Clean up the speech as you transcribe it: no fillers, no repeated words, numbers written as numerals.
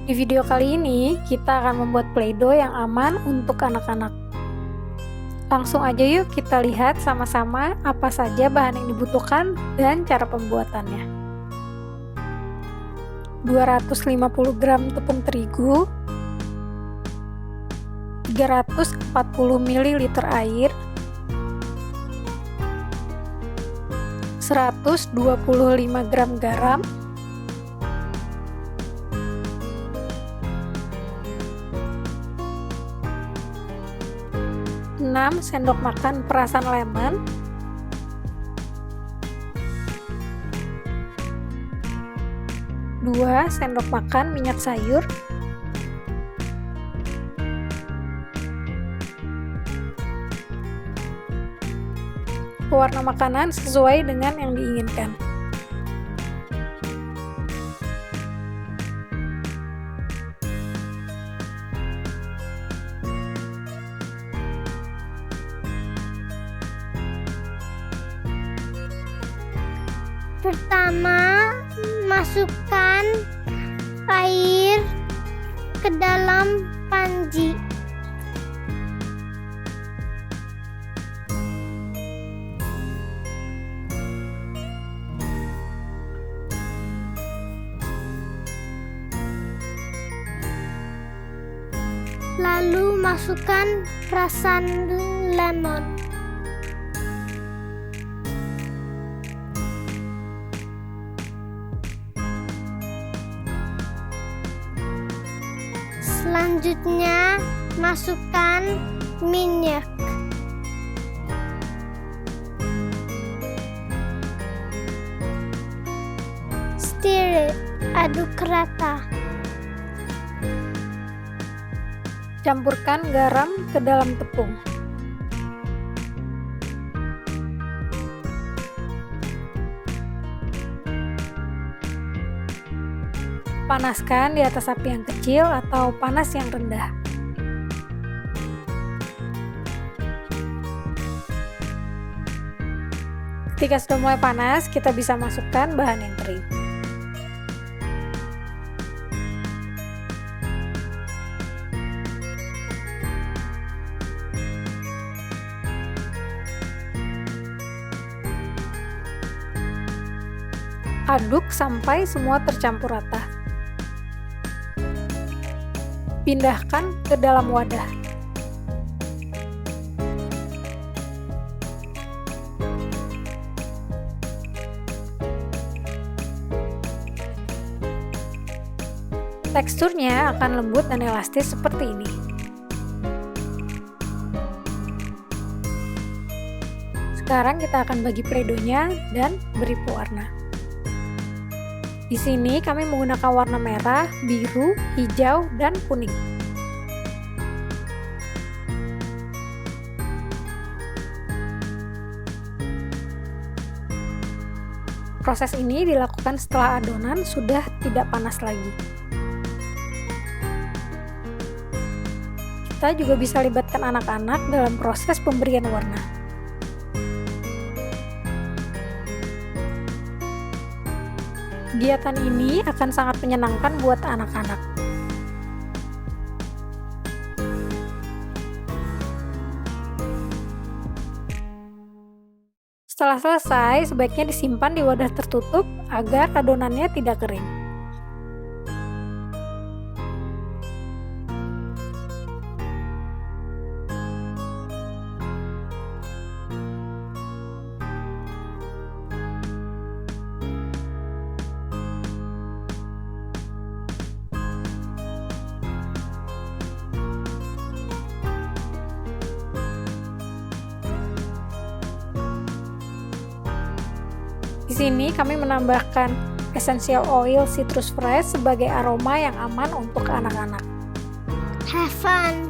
Di video kali ini, kita akan membuat Play-Doh yang aman untuk anak-anak. Langsung aja yuk kita lihat sama-sama apa saja bahan yang dibutuhkan dan cara pembuatannya. 250 gram tepung terigu, 340 ml air, 125 gram garam, 6 sendok makan perasan lemon, 2 sendok makan minyak sayur, 1 pewarna makanan sesuai dengan yang diinginkan. Pertama, masukkan air ke dalam panci. Lalu masukkan perasan lemon. Selanjutnya, masukkan minyak. Stir it, aduk rata. Campurkan garam ke dalam tepung. Panaskan di atas api yang kecil atau panas yang rendah. Ketika sudah mulai panas, kita bisa masukkan bahan yang kering. Aduk sampai semua tercampur rata. Pindahkan ke dalam wadah. Teksturnya akan lembut dan elastis seperti ini. Sekarang kita akan bagi Play-Doh-nya dan beri pewarna. Di sini kami menggunakan warna merah, biru, hijau, dan kuning. Proses ini dilakukan setelah adonan sudah tidak panas lagi. Kita juga bisa libatkan anak-anak dalam proses pemberian warna. Kegiatan ini akan sangat menyenangkan buat anak-anak. Setelah selesai, sebaiknya disimpan di wadah tertutup agar adonannya tidak kering. Di sini kami menambahkan essential oil citrus fresh sebagai aroma yang aman untuk anak-anak. Have fun!